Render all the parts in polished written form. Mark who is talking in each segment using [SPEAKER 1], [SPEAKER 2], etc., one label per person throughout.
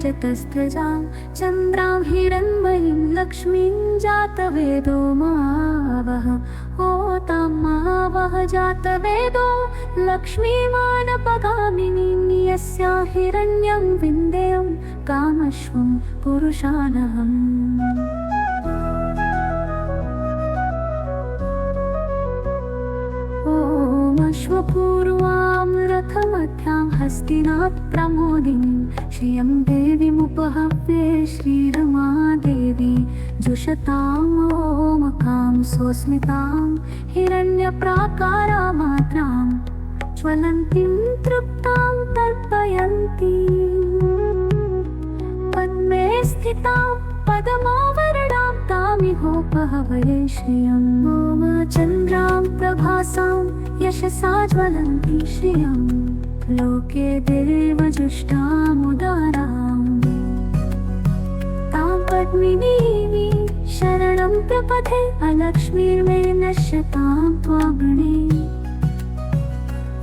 [SPEAKER 1] सुवर्णरजतस्त्रजां चन्द्रां हिरण्मयीं लक्ष्मीं जातवेदो मावह होतां मावह जातवेदो लक्ष्मीमानपगामिनीं यस्यां हिरण्यं विन्देयं कामश्वं पुरुषानहम्। अश्वपूर्वां रथमध्यां हस्तिनां प्रमोदिनीं श्रियं देवीमुपहव्ये श्रीरमादेवी जुषतां ओमकां सोऽस्मितां हिरण्यप्राकारामात्रां ज्वलन्तीं तृप्तां तर्पयन्तीं पद्मे स्थितां पदमावरणां तामिहोपहवये श्रियं चन्द्रां प्रभासां यशसा ज्वलन्ती श्रियं लोके देवजुष्टामुदारां तां पद्मिनीं शरणं प्रपथे अलक्ष्मीर्मे नश्यतां त्वाग्णे।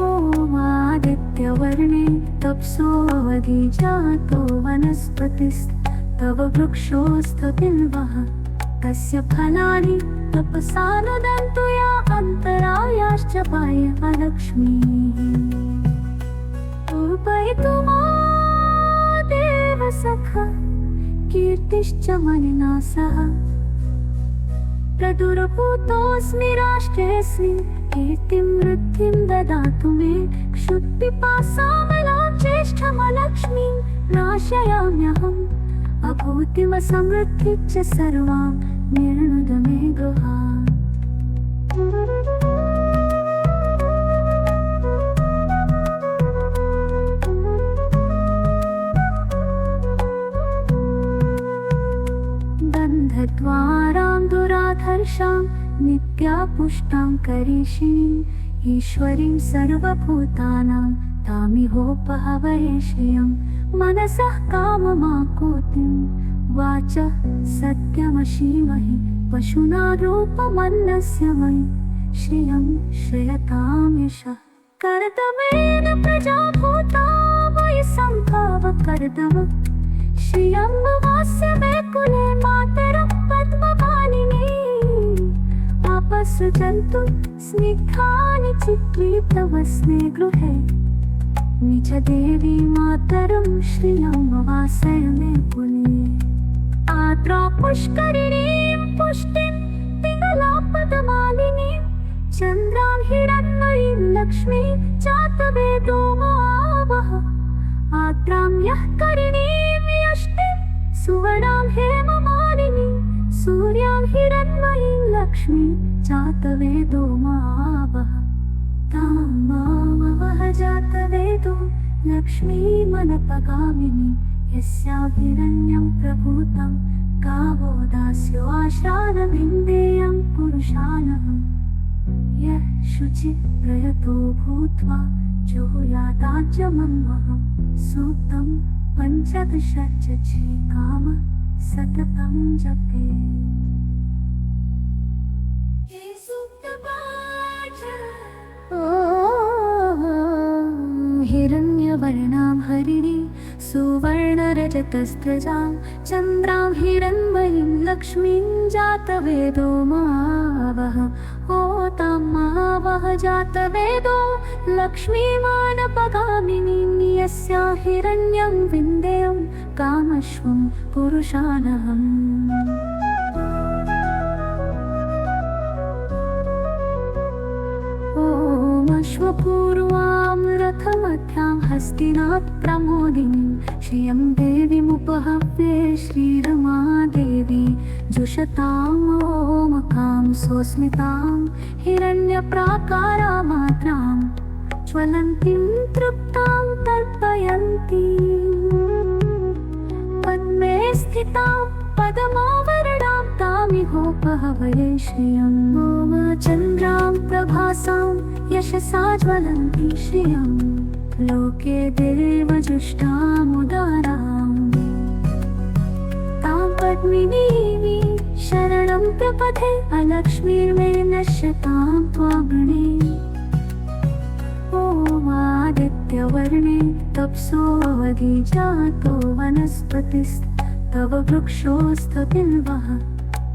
[SPEAKER 1] ओमादित्यवर्णे तप्सोऽवधि जातो वनस्पतिस्तव वृक्षोऽस्तबिल्वः तस्य फलानि तपसा नुदन्तु या अन्तरायाश्च पाय अलक्ष्मीः। पूर्वयतु देव सखा कीर्तिश्च मनिना सह प्रदुर्भूतोऽस्मि राष्ट्रेऽस्मिन् कीर्तिं वृद्धिं ददातु मे क्षुत्पिपासामलां ज्येष्ठमलक्ष्मीं नाशयाम्यहम् अभूतिमसमृद्धिश्च सर्वां निर्णुद मे गृहान्। बन्धद्वारां दुराधर्षां नित्यापुष्टां करीषिणीं ईश्वरीं सर्वभूतानां तामिहोपहवये श्रियं मनसः काममाकुतिं वाचः सत्यमशीमहि पशुना रूपमन्नस्य मयि श्रियं श्रियतां यशः कर्दमेन प्रजा भूता मयि सम्भवकर्दम श्रियं वास्य मे कुले मातरं पद्मपाणिनी आपसृजन्तु स्निग्धानि चित्रितवस्मे गृहे निज देवी मातरं श्रियं वासय मे कुले। आद्रा पुष्करिणीं पुष्टिं पिङ्गलापदमालिनीं चन्द्रां हिरण्मयीं लक्ष्मीं जातवेदो मावह आद्रां यः करिणीं यष्टिं सुवर्णां हेममालिनीं सूर्यां हिरण्मयीं लक्ष्मीं जातवेदो मावह तां मावह जातवेदो लक्ष्मीमनपगामिनीं यस्यां हिरण्यं प्रभूतं गावो दास्यो आश्रानमिन्देयं पुरुषानहम्। यः शुचिप्रयतो भूत्वा जुहुयादाज्यमन्वहं सूक्तं पञ्चदशचकाम सततं जपेत्। हिरण्यवर्णां हरिणी सुवर्णरजतस्त्रजां चन्द्रां हिरण्मयीं लक्ष्मीं जातवेदो मावह होतां मावह जातवेदो लक्ष्मीमानपगामिनीं यस्यां हिरण्यं विन्देयं कामश्वं पुरुषानहम्। अश्वपूर्वां रथमध्यां हस्तिनां प्रमोदिनीं श्रियं देवीमुपहव्ये श्रीरमादेवी जुषतां ओमकां सोऽस्मितां हिरण्यप्राकारामात्रां ज्वलन्तीं तृप्तां तर्पयन्तीं पद्मे स्थितां पदमावरणां तामिहोपहवये श्रियं चन्द्रां प्रभासां यशसा ज्वलन्ती श्रियं लोके देवजुष्टामुदारां तां पद्मिनीं शरणं प्रपथे अलक्ष्मीर्मे नश्यतां त्वाग्णे। ओमादित्य आदित्यवर्णे तप्सोऽवधि जातो वनस्पतिस्तव वृक्षोऽस्तबिल्वः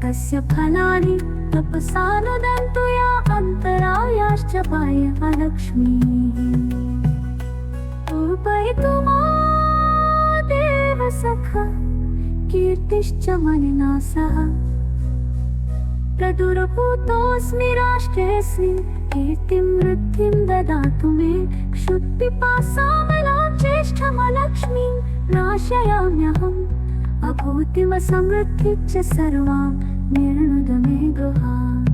[SPEAKER 1] तस्य फलानि तपसा नुदन्तु या अन्तरायाश्च बाह्यलक्ष्मीः पूपयितु देव सखा कीर्तिश्च मनिना सह प्रदुरभूतोऽस्मि राष्ट्रेऽस्मिन् कीर्तिं वृद्धिं ददातु मे क्षुत्पिपासामलां ज्येष्ठमलक्ष्मीं नाशयाम्यहम् अभूतिमसमृद्धिं च सर्वां निर्णुद मे गृहात्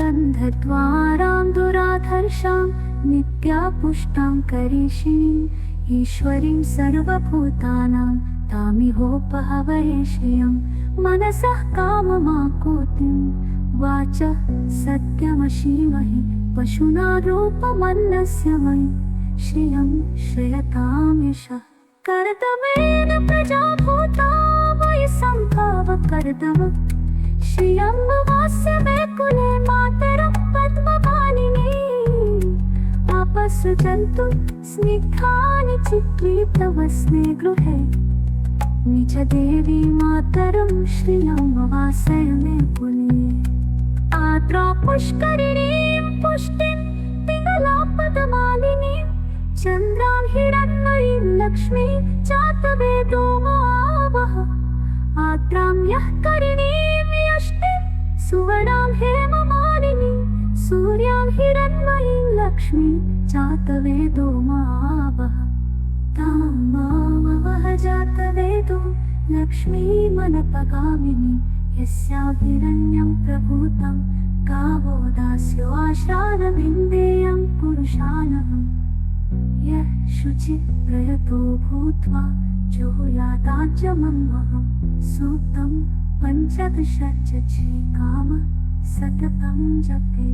[SPEAKER 1] गन्धद्वारां दुराधर्षां नित्यापुष्टां करीषिणीं ईश्वरीं सर्वभूतानां तामिहोपहवये श्रियं मनसः काममाकुतिं वाचः सत्यमशीमहि पशुना रूपमन्नस्य मयि श्रियं श्रयतां यशः कर्दमेन प्रजाभूता वै सम्भवकर्दम श्रियं वास्य मे कुले मातरं पद्मपाणिनी आपसृजन्तु स्निग्धानि चित्रे तव स्ने गृहे निज देवी मातरं श्रियं वासय मे कुले आद्रा पुष्करिणीं पुष्टिं पिङ्गलापदमालिनीं चन्द्रां हिरण्मयीं लक्ष्मीं जातवेदो आवह आद्रां यः करिणीं यष्टिं सुवर्णां हेममालिनीं सूर्यां हिरण्मयीं लक्ष्मीं जातवेदो आवह तां मामवह जातवेदो लक्ष्मीमनपगामिनी यस्याभिरण्यं प्रभूतं गावो दास्यो आश्रादमिन्देयं पुरुषानहम् यः शुचिप्रयतो भूत्वा जुहुयादाज्यमम्महं सूक्तं पञ्चदशचकाम सततं जपे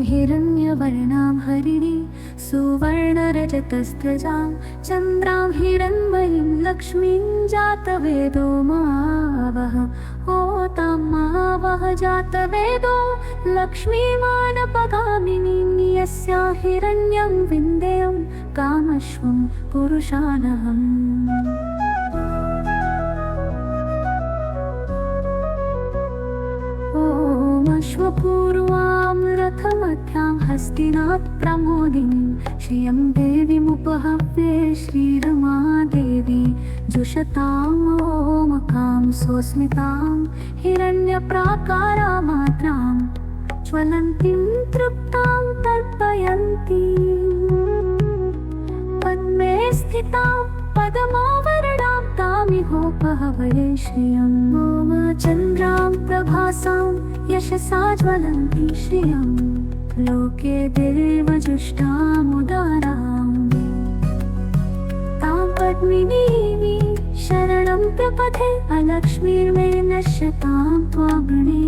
[SPEAKER 1] हिरण्यवर्णां हरिणी सुवर्णरजतस्त्रजां चन्द्रां हिरण्मयीं लक्ष्मीं जातवेदो मावह तां मावह जातवेदो लक्ष्मीमानपगामिनीं यस्या हिरण्यं विन्देयं कामश्वं पुरुषानहम् अश्वपूर्वां रथमध्यां हस्तिनात् प्रमोदिनीं श्रियं देवीमुपहव्ये श्रीरमादेवी जुषतां सोऽस्मितां हिरण्यप्राकारामात्रां ज्वलन्तीं तृप्तां तर्पयन्तीं पद्मे स्थितां पदमावरणां तामिहोपहवये श्रियं चन्द्रां प्रभासां यशसा ज्वलन्ती श्रियं लोके देवजुष्टामुदारां तां पद्मिनीं शरणं प्रपथे अलक्ष्मीर्मे नश्यतां त्वागृणे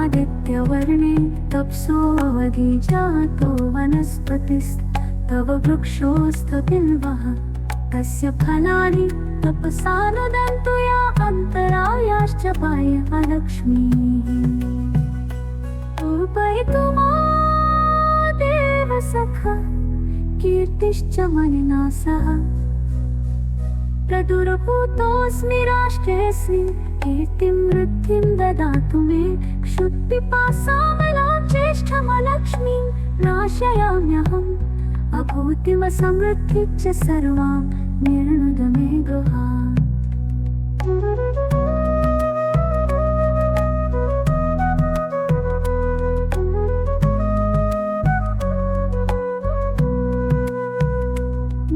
[SPEAKER 1] आदित्यवर्णे तप्सोऽवधि जातो वनस्पतिस्तव वृक्षोऽस्तबिल्वः तस्य फलानि तपसा नुदन्तु या अन्तरायाश्च बाह्यलक्ष्मीः पूपयितु देव सखा कीर्तिश्च मनिना सह प्रदुरभूतोऽस्मि राष्ट्रेऽस्मिन् कीर्तिं वृद्धिं ददातु मे क्षुत्पिपासामलां ज्येष्ठमलक्ष्मीं नाशयाम्यहम् अभूतिमसमृद्धिं च सर्वां निर्णुद मे गृहात्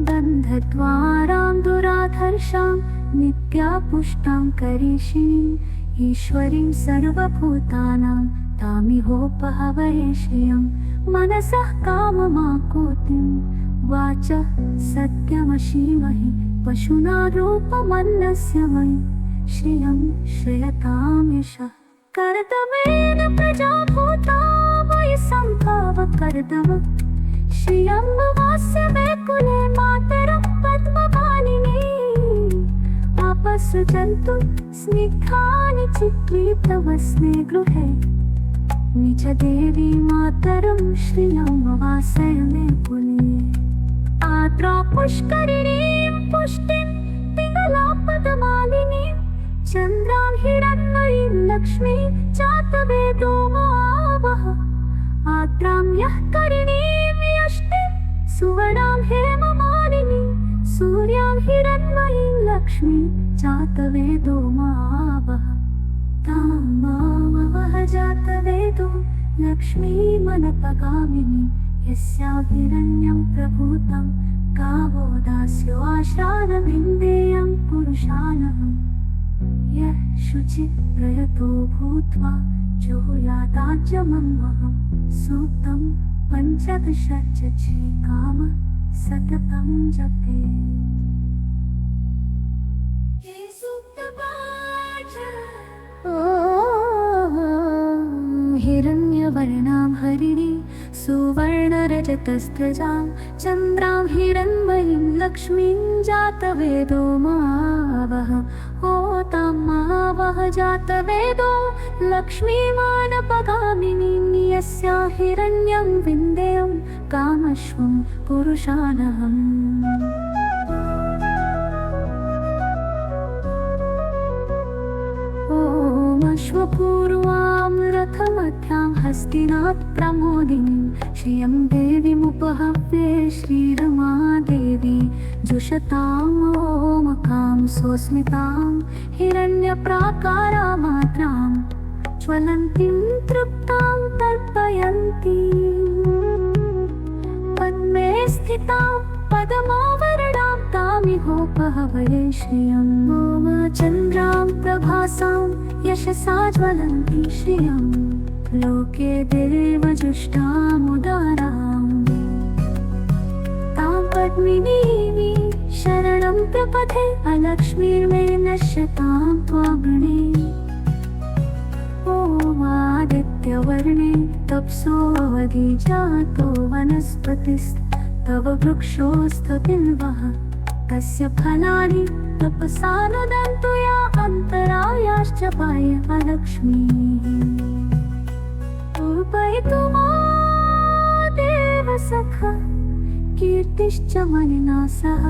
[SPEAKER 1] गन्धद्वारां दुराधर्षां नित्यापुष्टां करीषिणीं ईश्वरीं सर्वभूतानां तामिहोपहवये श्रियं मनसः काममाकुतिं वाचः सत्यमशीमहि पशुना रूपमन्नस्य मयि श्रियं श्रयतां यशः कर्दमेन प्रजाभूता वै सम्भवकर्दम श्रियं वास्य मे कुले मातरं पद्मपाणिनी आपसृजन्तु स्निग्धानि चित्रितवस्ने गृहे निज देवी मातरं श्रियं वासय मे कुले आद्रा पुष्करिणीं पुष्टिं पिङ्गलापदमालिनीं चन्द्रां हिरण्मयीं लक्ष्मीं जातवेदो महावः आद्रां यः करिणीं यष्टिं सुवर्णां हेममालिनीं सूर्यां हिरण्मयीं लक्ष्मीं जातवेदो महावः तां मामवः जातवेदो लक्ष्मीमनपगामिनी यस्याभिरण्यं प्रभूतं गावो दास्यो आश्रादमिन्देयं पुरुषानहम् यः शुचिप्रयतो भूत्वा जुहुयादाज्यमन्वहं सूक्तं पञ्चदशचकाम सततं जपे ये सूक्तपाठ हिरण्यवर्णां हरिणी सुवर्णरजतस्त्रजां चन्द्रां हिरण्मयीं लक्ष्मीं जातवेदो मावः ओ तां मावः जातवेदो लक्ष्मीमानपगामिनीं यस्या हिरण्यं विन्देयं कामश्वं पुरुषानहम् अश्वपूर्वां रथमध्यां हस्तिनात् प्रमोदिनीं श्रियं देवीमुपहव्ये श्रीरमादेवी जुषतामोमकां सोऽस्मितां हिरण्यप्राकारामात्रां ज्वलन्तीं तृप्तां तर्पयन्तीं पद्मे स्थितां पदमावरणां तामिहोपहवये श्रियं मम चन्द्रां प्रभासां यशसा ज्वलन्ती श्रियं लोके देवजुष्टामुदारां तां पद्मिनीं शरणं प्रपथे अलक्ष्मीर्मे नश्यतां त्वागृणे ओमादित्यवर्णे तप्सोऽवधि जातो वनस्पतिस्तव वृक्षोऽस्तबिल्वः तस्य फलानि तपसा नुदन्तु या अन्तरायाश्च पाय अलक्ष्मीः पूर्वयतु देव सखा कीर्तिश्च मनिना सह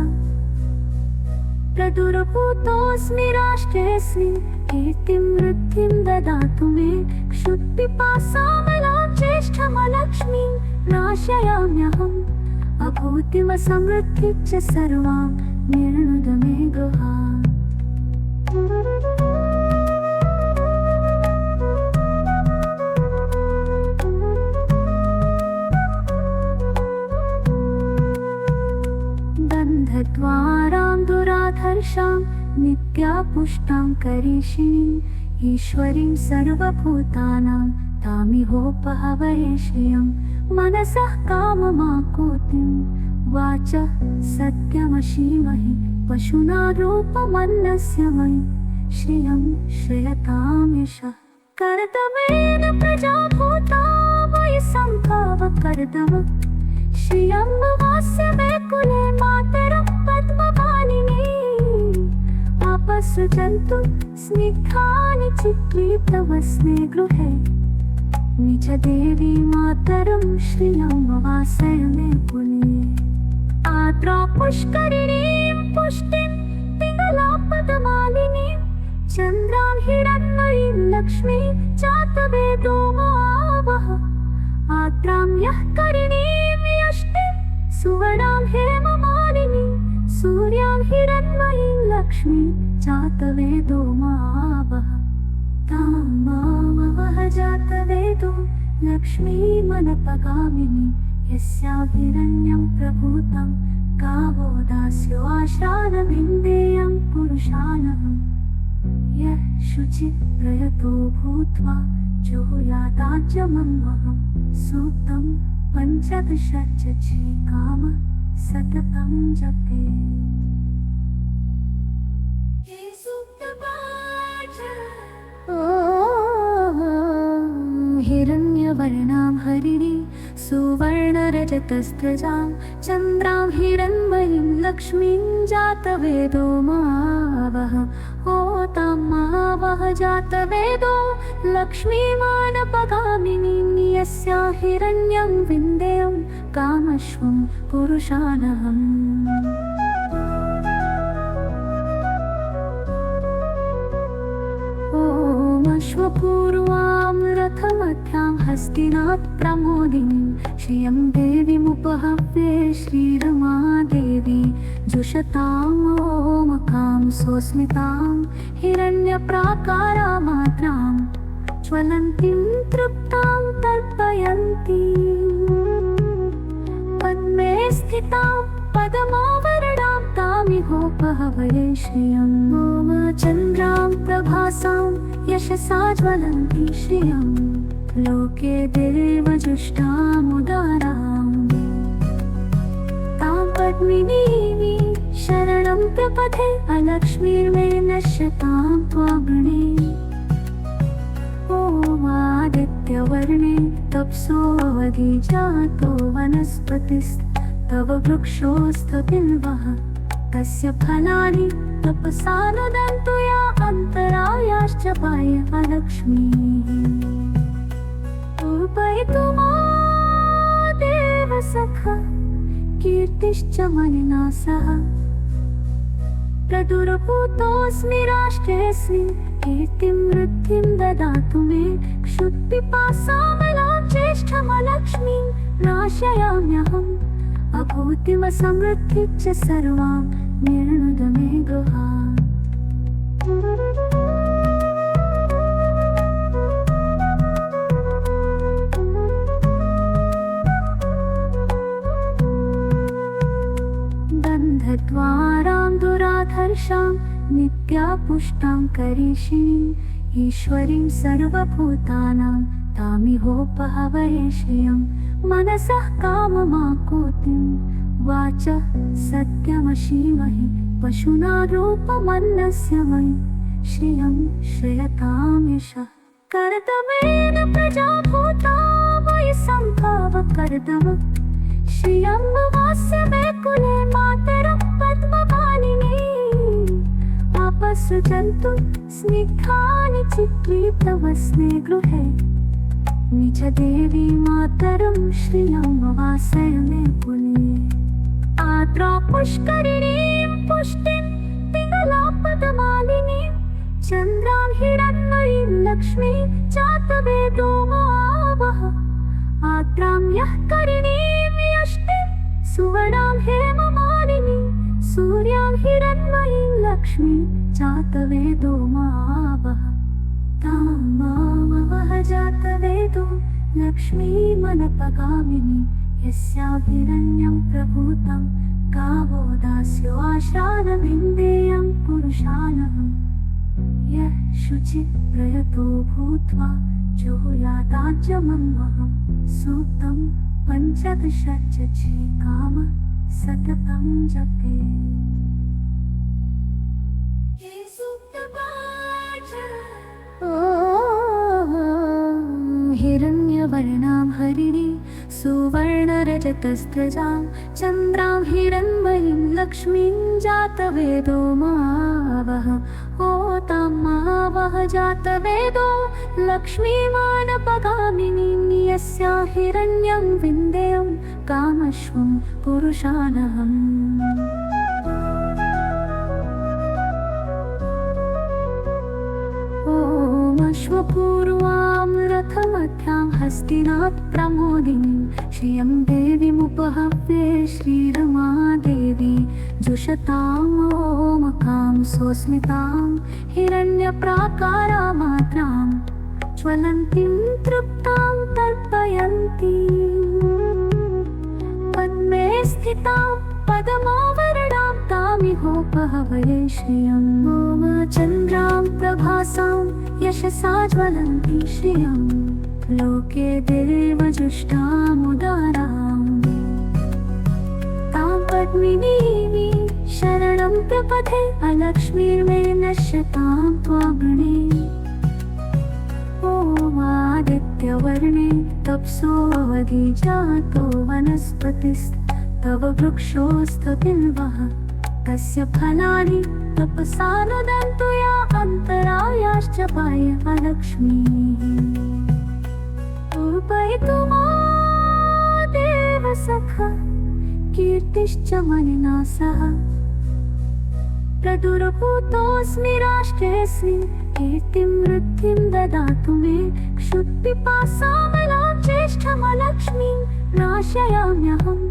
[SPEAKER 1] प्रदुर्भूतोऽस्मि राष्ट्रेऽस्मिन् कीर्तिं वृद्धिं ददातु मे क्षुत्पिपासामलां ज्येष्ठमलक्ष्मीं नाशयाम्यहम् अभूतिव समृद्धिं च सर्वां निर्णुद मे गृहात् गन्धद्वारां दुराधर्षां नित्यापुष्टां करीषिणीं ईश्वरीं सर्वभूतानां तामिहोपहवये श्रियं मनसः काममाकुतिं वाचः सत्यमशीमहि पशुना रूपमन्नस्य मयि श्रियं श्रियतां यशः कर्दमेन प्रजाभूता वै सम्भवकर्दम श्रियं वास्य मे कुले मातरं पद्मपाणिनी आपसृजन्तु स्निग्धानि चित्रितवस्ने गृहे निज देवी मातरं श्रियं वासय मे कुले आद्रा पुष्करिणीं पुष्टिं पिङ्गलापदमालिनीं चन्द्रां हिरण्मयीं लक्ष्मीं जातवेदो महावः आद्रां यः करिणीं यष्टिं सुवर्णां हेममालिनीं सूर्यां हिरण्मयीं लक्ष्मीं जातवेदो महावः तां मामवः जातवेदो लक्ष्मीमनपगामिनी यस्याभिरण्यं प्रभूतं गावो दास्यो आश्रादमिन्देयं पुरुषानहम् यः शुचिप्रयतो भूत्वा जुहुयादाज्यमन्वहं सूक्तं पञ्चदशचकाम सततं जपे ये सूक्तपाठ हरिणी सुवर्णरजतस्रजां चन्द्रां हिरण्मयीं लक्ष्मीं जातवेदो मावह होतां मावह जातवेदो लक्ष्मीमानपगामिनीं यस्या हिरण्यं विन्देयं कामश्वं पुरुषानहम्। अश्वपूर्वां रथमध्यां हस्तिनात् प्रमोदिनीं श्रियं देवीमुपहव्ये श्रीरमादेवी जुषतामोमकां सोऽस्मितां हिरण्यप्राकारामात्रां ज्वलन्तीं तृप्तां तर्पयन्तीं पद्मे स्थितां पदमावरणां तामिहोपहवये श्रियं मम चन्द्रां प्रभासां यशसा ज्वलन्ती श्रियं लोके देवजुष्टामुदारां तां पद्मिनीमि शरणं प्रपथे अलक्ष्मीर्मे नश्यतां त्वागणे। ओमादित्यवर्णे तप्सोऽवधि जातो वनस्पतिस्तव वृक्षोऽस्तबिल्वः तस्य फलानि तपसा नुदन्तु या अन्तरायाश्च पाय अलक्ष्मीः। पूपयतु मादेव सखा कीर्तिश्च मनिना सह प्रदुरभूतोऽस्मि राष्ट्रेऽस्मिन् कीर्तिं वृद्धिं ददातु मे क्षुत्पिपासामलां ज्येष्ठमलक्ष्मीं नाशयाम्यहम् अभूतिमसमृद्धिं च सर्वां निर्णुद मे गृहात्। गन्धद्वारां दुराधर्षां नित्यापुष्टां करीषिणीं ईश्वरीं सर्वभूतानां तामिहोपहवये श्रियं मनसः काममाकुतिं वाचः सत्यमशीमहि पशुना रूपमन्नस्य मयि श्रियं श्रियतां यशः कर्दमेन प्रजाभूता मयि सम्भवकर्दम श्रियं वास्य मे कुले मातरं पद्मपाणिनी आपसृजन्तु स्निग्धानि चित्रे तव स्ने गृहे निज देवी मातरं श्रियं वासय मे कुले। आद्रा पुष्करिणीं पुष्टिं पिङ्गलापदमालिनीं चन्द्रां हिरण्मयीं लक्ष्मीं जातवेदो मावह आद्रां यः करिणीं यष्टिं सुवर्णां हेममालिनीं सूर्यां हिरण्मयीं लक्ष्मीं जातवेदो मावह तां मावह जातवेदो लक्ष्मीमनपगामिनीं यस्याभिरण्यं प्रभूतं गावो दास्यो आश्रानमिन्देयं पुरुषानहम्। यः शुचिप्रयतो भूत्वा जुहुयादाज्यमन्वहं सूक्तं पञ्चदशचकाम सततं जपेत्। हिरण्यवर्णां हरिणी सुवर्णरजतस्रजां चन्द्रां हिरण्मयीं लक्ष्मीं जातवेदो मावह होतां मावह जातवेदो लक्ष्मीमानपगामिनीं यस्या हिरण्यं विन्देयं कामश्वं पुरुषानहम्। अश्वपूर्वां रथमध्यां हस्तिनात् प्रमोदिनीं श्रियं देवीमुपहव्ये श्रीरमादेवी जुषतामोमकां सोऽस्मितां हिरण्यप्राकारामात्रां ज्वलन्तीं तृप्तां तर्पयन्तीं पद्मे स्थितां पदमावरणां तामिहोपहवये श्रियं मम चन्द्रां प्रभासां यशसा ज्वलन्ती श्रियं लोके देवजुष्टामुदारां तां पद्मिनीमि शरणं प्रपथे अलक्ष्मीर्मे नश्यतां त्वागणे। ओमादित्य आदित्यवर्णे तपसोऽवधि जातो वनस्पतिस्तव वृक्षोऽस्थबिल्वः तस्य फलानि तपसा नुदन्तु या अन्तरायाश्च बाह्यलक्ष्मीः पूर्वयितुमा देवसखा कीर्तिश्च मनसा सह प्रदुरभूतोऽस्मि राष्ट्रेऽस्मिन् कीर्तिं वृद्धिं ददातु मे क्षुत्पिपासामलां ज्येष्ठमलक्ष्मीं नाशयाम्यहम्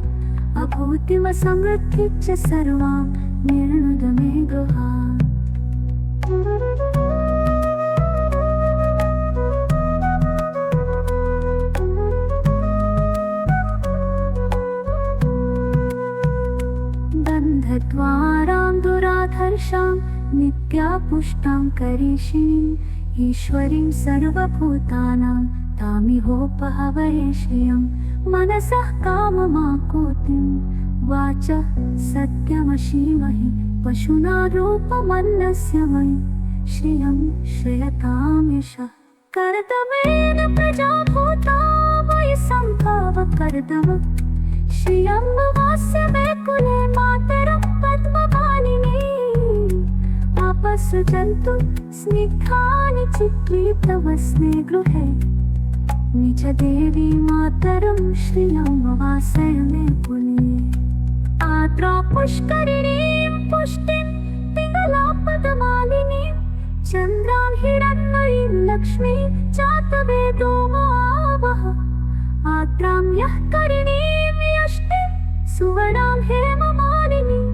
[SPEAKER 1] अभूतिमसमृद्धिं च सर्वां निर्णुद मे गृहात् बन्धद्वारां दुराधर्षां नित्यापुष्टां करीषिणीं ईश्वरीं सर्वभूतानां तामिहोपहवये श्रियं मनसः काममाकुतिं वाचः सत्यमशीमहि पशुना रूपमन्नस्य मयि श्रियं श्रयतां यशः कर्दमेन प्रजाभूता मयि सम्भवकर्दम श्रियं वास्य मे कुले मातरं पद्मपाणिनी आपसृजन्तु स्निग्धानि चित्रितवस्ने गृहे निज देवी मातरं श्रियं वासय मे कुले आद्रा पुष्करिणीं पुष्टिं पिङ्गलापदमालिनीं चन्द्रां हिरण्मयीं लक्ष्मीं जातवेदो महावः आद्रां यः करिणीं यष्टिं सुवर्णां हेममालिनीं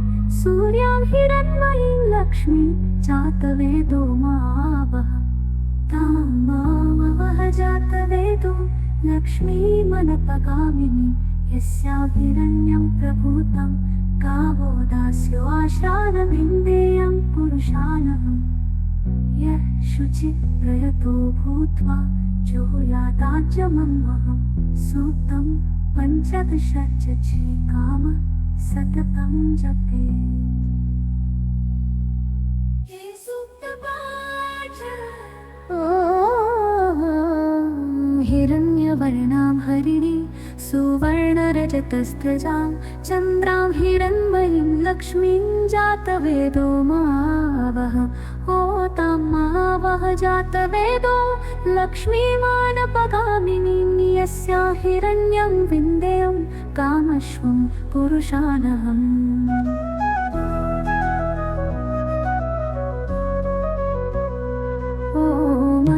[SPEAKER 1] सूर्यां हिरण्मयीं लक्ष्मीं जातवेदो महावः तां मामवः जातवेदो लक्ष्मीमनपगामिनी यस्याभिरण्यं प्रभूतं गावो दास्यो आश्रादमिन्देयं पुरुषानहम् यः शुचिप्रयतो भूत्वा जुहुयादाज्यमम्महं सूक्तं पञ्चदशचकाम सततं जपे ये सूक्तपाठ हिरण्यवर्णां हरिणी सुवर्णरजतस्त्रजां चन्द्रां हिरण्मयीं लक्ष्मीं जातवेदो मावः ओ तां मावः जातवेदो लक्ष्मीमानपगामिनीं यस्या हिरण्यं विन्देयं कामश्वं पुरुषानहम्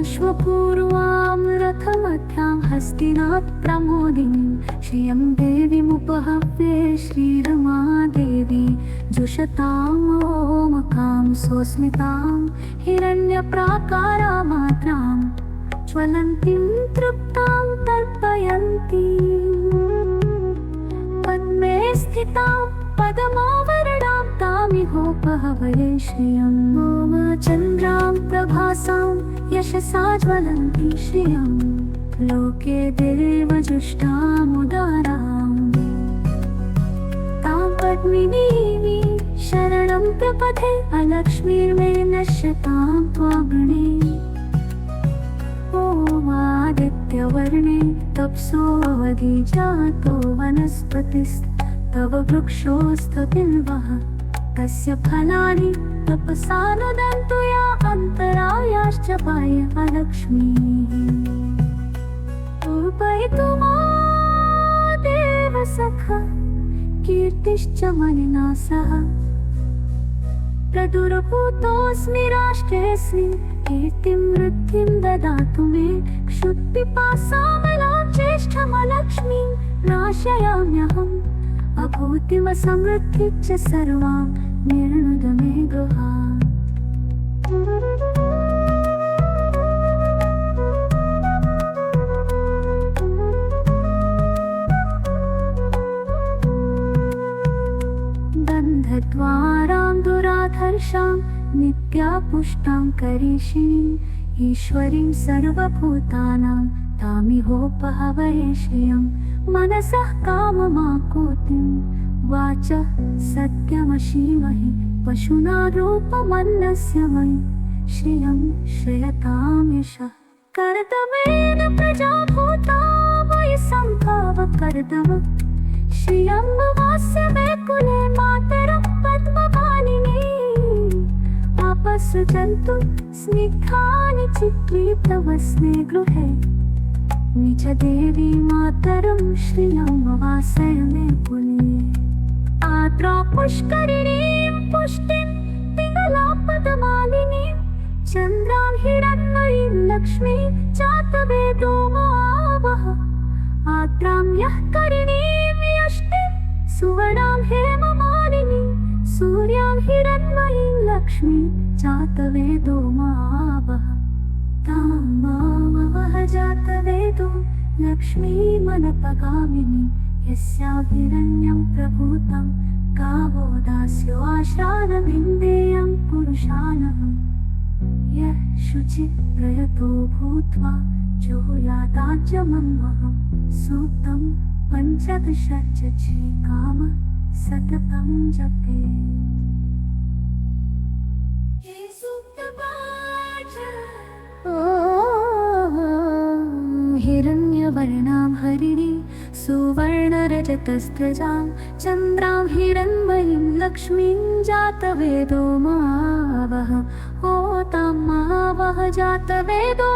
[SPEAKER 1] अश्वपूर्वां रथमध्यां हस्तिनात् प्रमोदिनीं श्रियं देवीमुपहव्ये श्रीरमादेवी जुषताम् सोऽस्मितां हिरण्यप्राकारामात्रां ज्वलन्तीं तृप्तां तर्पयन्तीं पद्मे स्थितां पदमावरणां तामिहोपहवये श्रियं मम चन्द्रां प्रभासां यशसा ज्वलन्ती श्रियं लोके देवजुष्टामुदारां तां पद्मिनीं शरणं प्रपथे अलक्ष्मीर्मे नश्यतां त्वाग्णे आदित्यवर्णे तपसोऽवधि जातो वनस्पतिस्तव वृक्षोऽस्थबिल्वः तस्य फलानि तपसा नुदन्तु या अन्तरायाश्च बाह्यलक्ष्मीः पूर्वयितुमा देवसखा कीर्तिश्च मनसा सह प्रदुरभूतोऽस्मि राष्ट्रेऽस्मिन् कीर्तिं वृद्धिं ददातु मे क्षुत्पिपासामलां ज्येष्ठमलक्ष्मीं नाशयाम्यहम् अभूतिमसमृद्धिं च सर्वां निर्णुद मे गृहात् बन्धद्वारां दुराधर्षां नित्यापुष्टां करीषिणीं ईश्वरीं सर्वभूतानां तामिहोपहवये श्रियं मनसः काममाकुतिं वाचः सत्यमशीमहि पशुना रूपमन्नस्य मयि श्रियं श्रयतां यशः कर्दमेन प्रजाभूता वै सम्भवकर्दम श्रियं मे कुले मातरं पद्मपाणिनी आपसृजन्तु स्निग्धानि चित्रीतवस्ने गृहे निज देवी मातरं श्रियं मे कुले आद्रा पुष्करिणीं पुष्टिं पिङ्गलापदमालिनीं चन्द्रां हिरण्मयीं लक्ष्मीं जातवेदो आवह आद्रां यः करिणीं यष्टिं सुवर्णां हेममालिनीं सूर्यां हिरण्मयीं लक्ष्मीं जातवेदो आवह तां मामवह जातवेदो लक्ष्मीमनपगामिनी यस्याभिरण्यं प्रभूतं गावो दास्यो आश्रादमिन्देयं पुरुषानहम् यः शुचिप्रयतो भूत्वा जुहुयादाज्यमन्वहं सूक्तं पञ्चदशचकाम सततं जपे ये सूक्तपाठ हिरण्यवर्णां हरिणी सुवर्णरजतस्त्रजां चन्द्रां हिरण्मयीं लक्ष्मीं जातवेदो मावह तां मावह जातवेदो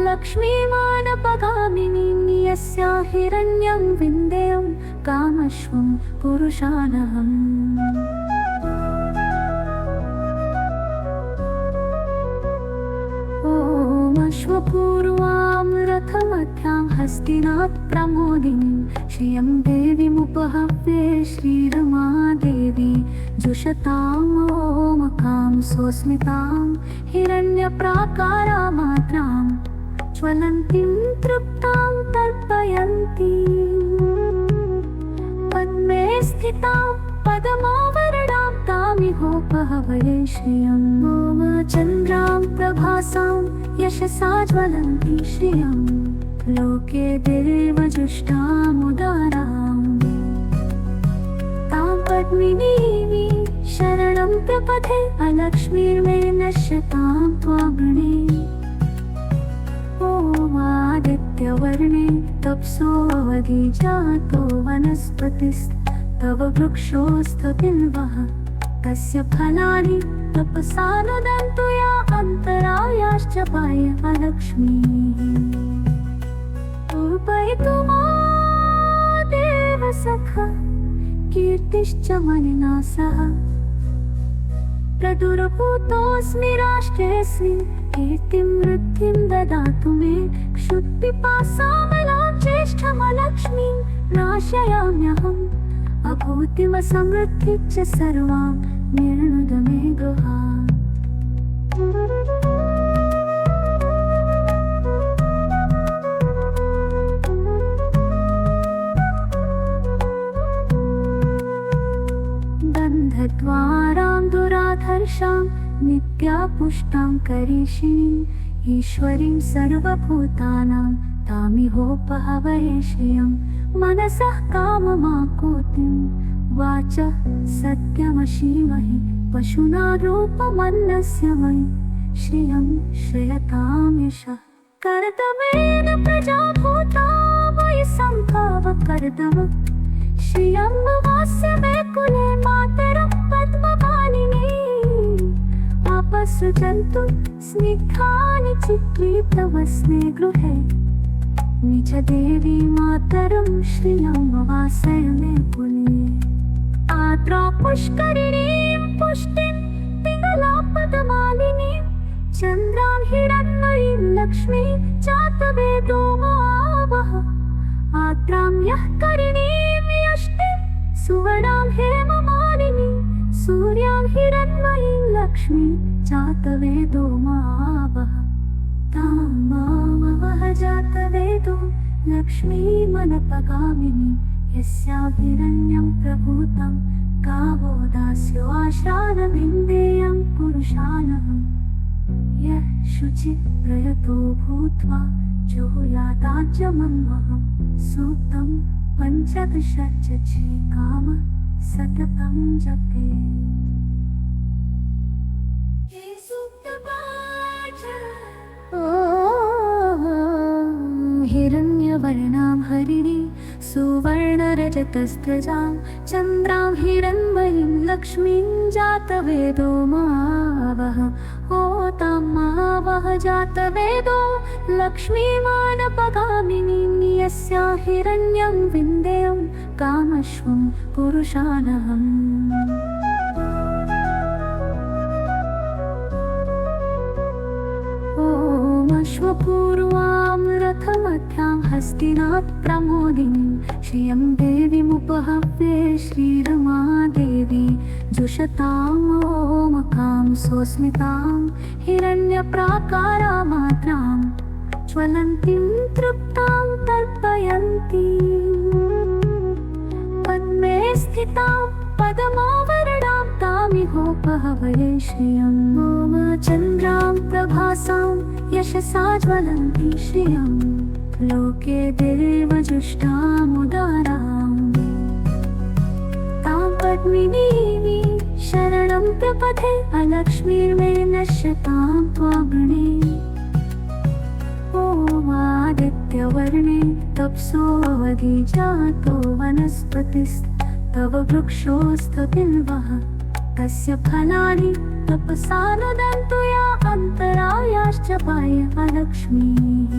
[SPEAKER 1] लक्ष्मीमानपगामिनीं यस्या हिरण्यं विन्देयं कामश्वं पुरुषानहम् अश्वपूर्वां रथमध्यां हस्तिनात् प्रमोदिनीं श्रियं देवीमुपहव्ये श्रीरमादेवी जुषतामोमकां सोऽस्मितां हिरण्यप्राकारामात्रां ज्वलन्तीं तृप्तां तर्पयन्तीं पद्मे स्थितां पदमावरणां तामिहोपहवये श्रियं मम चन्द्रां प्रभासां यशसा ज्वलन्ती श्रियं लोके देवजुष्टामुदारां तां पद्मिनीं शरणं प्रपथे अलक्ष्मीर्मे नश्यतां त्वामृणे ओमादित्यवर्णे तप्सोऽवधि जातो वनस्पतिस्तव वृक्षोऽस्तबिल्वः तस्य फलानि तपसा नुदन्तु या अन्तरायाश्च पाय अलक्ष्मीः पूर्वयतु मा देवसखा कीर्तिश्च मनिना सह प्रदुर्भूतोऽस्मि राष्ट्रेऽस्मिन् कीर्तिं वृद्धिं ददातु मे क्षुत्पिपासामलां ज्येष्ठमलक्ष्मीं नाशयाम्यहम् अभूतिमसमृद्धिं च सर्वां निर्णुद मे गृहात् गन्धद्वारां दुराधर्षां नित्यापुष्टां करीषिणीं ईश्वरीं सर्वभूतानां तामिहोपहवये श्रियं मनसः काममाकुतिं वाचः सत्यमशीमहि पशुना रूपमन्नस्य मयि श्रियं श्रियतां यशः कर्दमेन प्रजाभूता वै सम्भवकर्दम श्रियं मे कुले मातरं पद्मपाणिनी आपसृजन्तु स्निग्धानि चित्रीतवस्ने गृहे निज देवी मातरं श्रियं मे कुले आद्रा पुष्करिणीं पुष्टिं पिङ्गलापदमालिनीं चन्द्रां हिरण्मयीं लक्ष्मीं जातवेदो आवह आद्रां यः करिणीं यष्टिं सुवर्णां हेममालिनीं सूर्यां हिरण्मयीं लक्ष्मीं जातवेदो आवह तां मामवह जातवेदो लक्ष्मीमनपगामिनी यस्याभिरण्यं प्रभूतं गावो दास्यो आश्रादमिन्देयं पुरुषानहम् यः शुचिप्रयतो भूत्वा जुहुयादाज्यमन्वहं सूक्तं पञ्चदशचकाम सततं जपे ये सूक्तपाठ रजतस्त्रजां चन्द्रां हिरण्मयीं लक्ष्मीं जातवेदो मावह होतां मावह जातवेदो लक्ष्मीमानपगामिनीं यस्यां हिरण्यं विन्देयं कामश्वं पुरुषानहम्। अश्वपूर्वां रथमध्यां हस्तिनात् प्रमोदिनीं श्रियं देवीमुपहव्ये श्रीरमादेवी जुषतां सोऽस्मितां हिरण्यप्राकारामात्रां ज्वलन्तीं तृप्तां तर्पयन्तीं पद्मे स्थितां पदमावरणां तामिहोपहवये श्रियं ॐ चन्द्रां प्रभासां यशसा ज्वलन्ती श्रियं लोके देवजुष्टामुदारां तां पद्मिनीं शरणं प्रपथे अलक्ष्मीर्मे नश्यतां त्वागणे। ॐ आदित्यवर्णे तप्सोऽवधि जातो वनस्पतिस्तव वृक्षोऽस्तबिल्वः तस्य फलानि तपसा नदन्तु या अन्तरायाश्च पाय अलक्ष्मीः।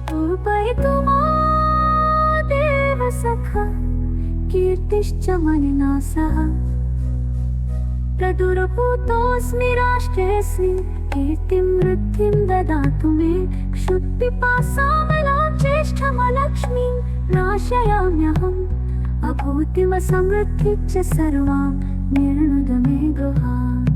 [SPEAKER 1] पूर्वयतु मा देवसखा कीर्तिश्च मनिना सह प्रदुरभूतोऽस्मि राष्ट्रेऽस्मिन् कीर्तिं वृद्धिं ददातु मे क्षुत्पिपासामलां ज्येष्ठमलक्ष्मीं नाशयाम्यहम् अभूतिमसमृद्धिं च सर्वां निर्णुद मे गृहात्।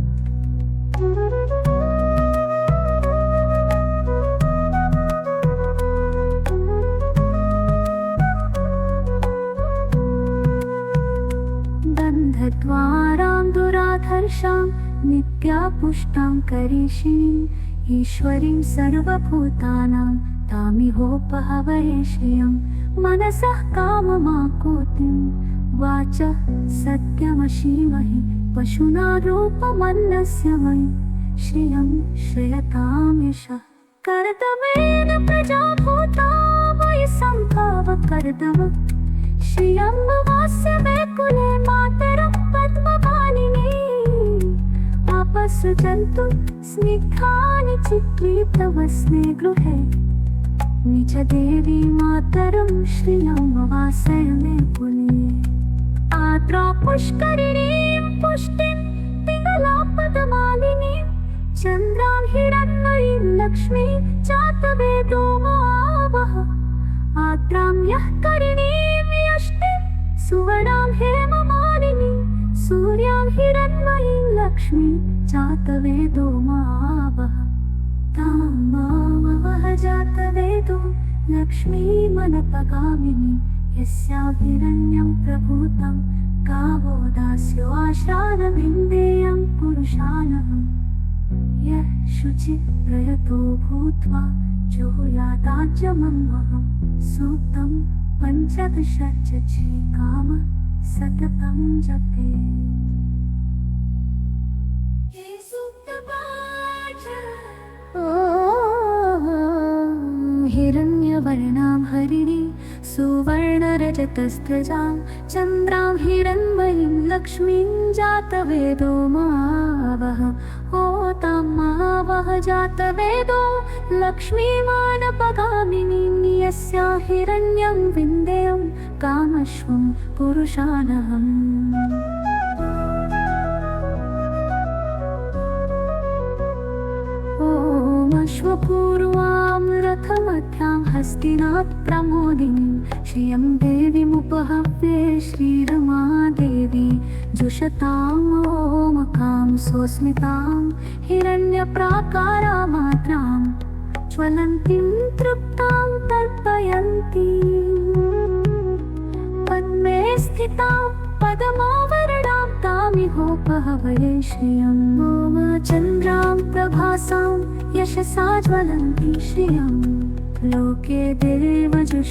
[SPEAKER 1] दन्धद्वारां दुराधर्षां नित्यापुष्टां करीषिणीं ईश्वरीं सर्वभूतानां तामिहोपहवये श्रियं मनसः काममाकुतिं वाचः सत्यमशीमहि पशुना रूपमन्नस्य मयि श्रियं श्रयतां यशः कर्दमेन प्रजा भूता मयि सम्भवकर्दम श्रियं वास्य मे कुले मातरं पद्मपाणिनी आपसृजन्तु स्निग्धानि चित्रितवस्ने गृहे निज देवी मातरं श्रियं वासय मे कुले। आद्रा पुष्करिणीं पुष्टिं पिङ्गलापदमालिनीं चन्द्रां हिरण्मयीं लक्ष्मीं जातवेदो मावह आद्रां यः करिणीं यष्टिं सुवर्णां हेममालिनीं सूर्यां हिरण्मयीं लक्ष्मीं जातवेदो मावह तां मावह जातवेदो लक्ष्मीमनपगामिनीं यस्यां हिरण्यं प्रभूतं गावो दास्यो आश्रादमिन्देयं पुरुषानहम्। यः शुचिप्रयतो भूत्वा जुहुयादाज्यमन्वहं सूक्तं पञ्चदशचकाम सततं जपेत्। हे सूक्तपाठ हिरण्यवर्णां हरिणी सुवर्णरजतस्त्रजां चन्द्रां हिरण्मयीं लक्ष्मीं जातवेदो मावह होतां मावह जातवेदो लक्ष्मीमानपगामिनीं यस्यां हिरण्यं विन्देयं कामश्वं पुरुषानहम्। अश्वपूर्वां रथमध्यां हस्तिनात् प्रमोदिनीं श्रियं देवीमुपहव्ये श्रीरमादेवी जुषतां सोऽस्मितां हिरण्यप्राकारामात्रां ज्वलन्तीं तृप्तां तर्पयन्तीं पद्मे स्थितां पदमावरणां तामिहोपहवये श्रियं ॐ चन्द्रां प्रभासां यशसा ज्वलन्ती श्रियं लोके देवजुष्टामुदारां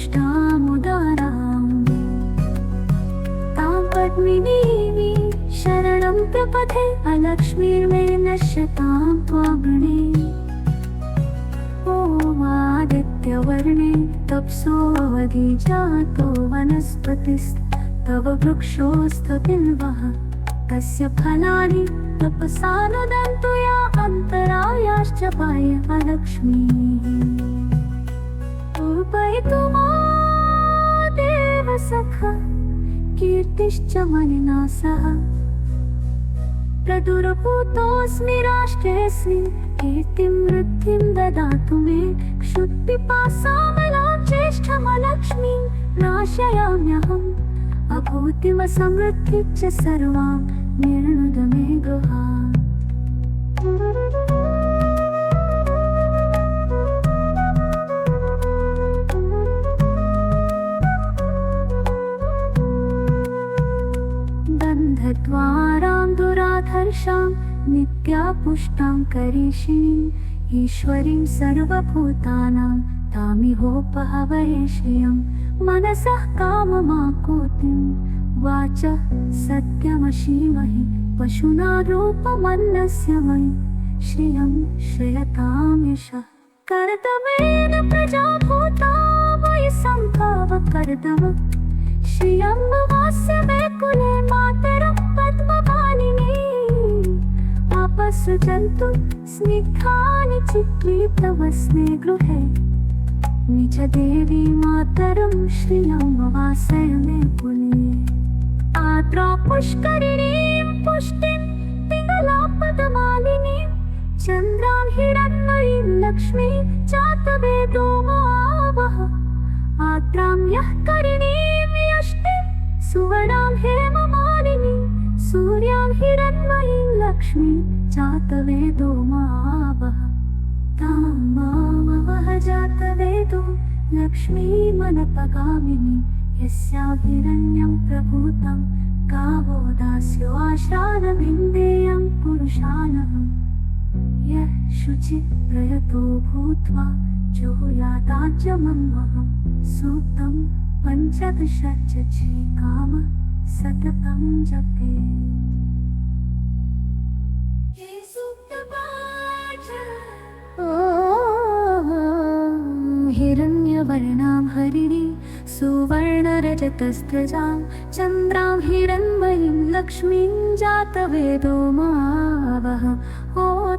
[SPEAKER 1] तां पद्मिनीं शरणं प्रपथे अलक्ष्मीर्मे नश्यतां त्वागणे। ॐ आदित्यवर्णे तप्सोऽवधि जातो वनस्पतिस्तव वृक्षोऽस्तबिल्वः तस्य फलानि तपसानुदन्तु या अन्तरायाश्च बाह्यलक्ष्मीः पूर्वयतु देव सखा कीर्तिश्च मनिना सह प्रदुर्भूतोऽस्मि राष्ट्रेऽस्मिन् कीर्तिं वृद्धिं ददातु मे क्षुत्पिपासामलां ज्येष्ठमलक्ष्मीं नाशयाम्यहम् अभूतिव समृद्धिश्च सर्वां निर्णुद मे गृहात् बन्धद्वारां दुराधर्षां नित्यापुष्टां करिष्यिणीं ईश्वरीं सर्वभूतानां तामिहोपहवये श्रियं मनसः काममाकुतिं वाचः सत्यमशीमहि पशुना रूपमन्नस्य मयि श्रियं श्रियतां यशः कर्दमेन प्रजाभूता मयि सम्भवकर्दम श्रियं वास्य मे कुले मातरं पद्मपाणिनी आपसृजन्तु स्निग्धानि चित्रीतवस्मे गृहे निज देवी मातरं श्रियं वासय मे कुले आद्रा पुष्करिणीं पुष्टिं पिङ्गलापदमालिनीं चन्द्रां हिरण्मयीं लक्ष्मीं जातवेदो आवह आद्रां यः करिणीं यष्टिं सुवर्णां हेममालिनीं सूर्यां हिरण्मयीं लक्ष्मीं जातवेदो आवह तां मामवह जातवेदो लक्ष्मीमनपगामिनी यस्यां हिरण्यं प्रभूतं गावो दास्यो आश्रानमिन्देयं पुरुषानहम् यः शुचिप्रयतो भूत्वा जुहुयादाज्यमन्वहं सूक्तं पञ्चदशचकाम सततं जपे ये सूक्तपाठ हिरण्यवर्णां हरिणी सुवर्णरजतस्त्रजां चन्द्रां हिरण्मयीं लक्ष्मीं जातवेदो मावह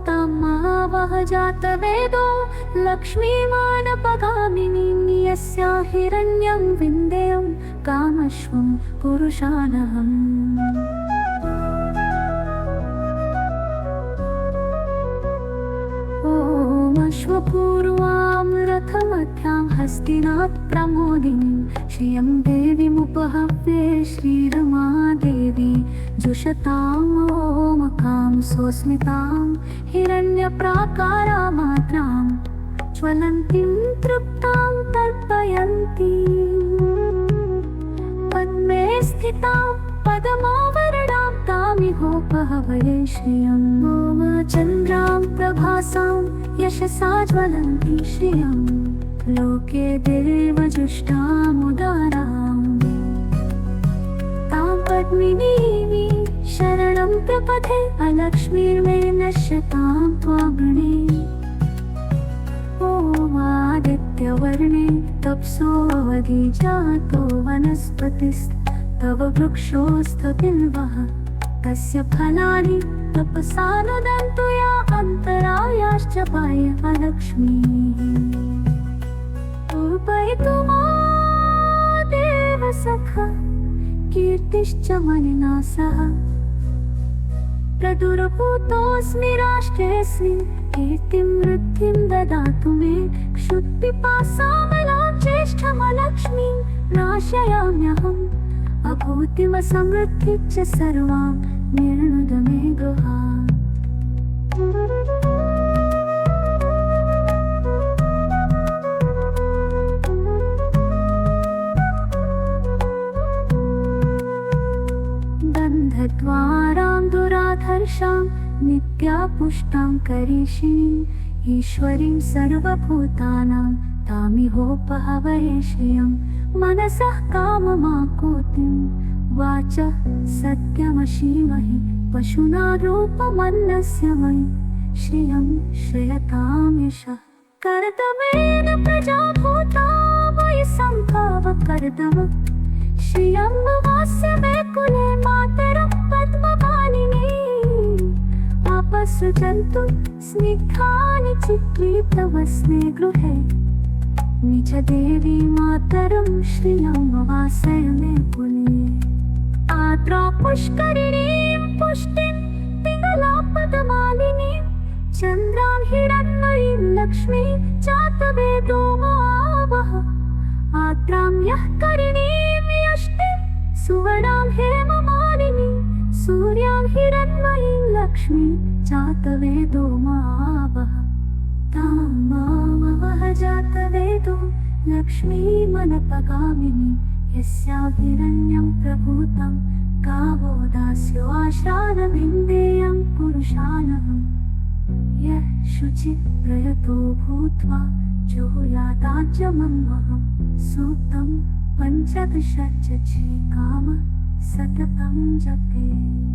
[SPEAKER 1] तां मावह जातवेदो लक्ष्मीमानपगामिनीं यस्यां हिरण्यं विन्देयं कामश्वं पुरुषानहम् अश्वपूर्वां रथमध्यां हस्तिनात् प्रमोदिनीं श्रियं देवीमुपहव्ये श्रीरमादेवी जुषतां सोऽस्मितां हिरण्यप्राकारामात्रां ज्वलन्तीं तृप्तां तर्पयन्तीं पद्मे स्थितां पदमावरणां तामिहोपहवये श्रियं मम चन्द्रां प्रभासां यशसा ज्वलन्ती श्रियं लोके देवजुष्टामुदारां तां पद्मिनीं शरणं प्रपथे अलक्ष्मीर्मे नश्यतां त्वामृणे आदित्यवर्णे तप्सोऽवधि जातो वनस्पतिस्तव वृक्षोऽस्तबिल्वः तस्य फलानि तपसानुदन्तु या अन्तरायाश्च बाह्यलक्ष्मीः पूर्वयतु देव सखा कीर्तिश्च मनिना सह प्रदुर्भूतोऽस्मि राष्ट्रेऽस्मिन् कीर्तिं वृद्धिं ददातु मे क्षुत्पिपासामलां ज्येष्ठमलक्ष्मीं नाशयाम्यहम् अभूतिव समृद्धिश्च सर्वां निर्णुद मे गृहात् बन्धद्वारां दुराधर्षां नित्यापुष्टां करिष्यिणीं ईश्वरीं सर्वभूतानां तामिहोपहवये श्रियं मनसः काममाकुतिं वाचः सत्यमशीमहि पशुना रूपमन्नस्य मयि श्रियं श्रियतां यशः कर्दमेन प्रजाभूता मयि संभव कर्तव श्रियंवास्य मे कुले मातरं पद्मपाणिनी आपसृजन्तु स्निग्धानि चित्रितवस्ने गृहे निज देवी मातरं श्रियंवासय मे कुले आद्रा पुष्करिणीं पुष्टिं पिङ्गलापदमालिनीं चन्द्रां हिरण्मयीं लक्ष्मीं जातवेदो आवह आद्रां यः करिणीं यष्टिं सुवर्णां हेममालिनीं सूर्यां हिरण्मयीं लक्ष्मीं जातवेदो आवह तां मामवह जातवेदो लक्ष्मीमनपगामिनी यस्यां हिरण्यं प्रभूतं गावो दास्यो आश्रादमिन्देयं पुरुषानहम् यः शुचिप्रयतो भूत्वा जुहुयादाज्यमम्महं सूक्तं 15 काम सततं जपे।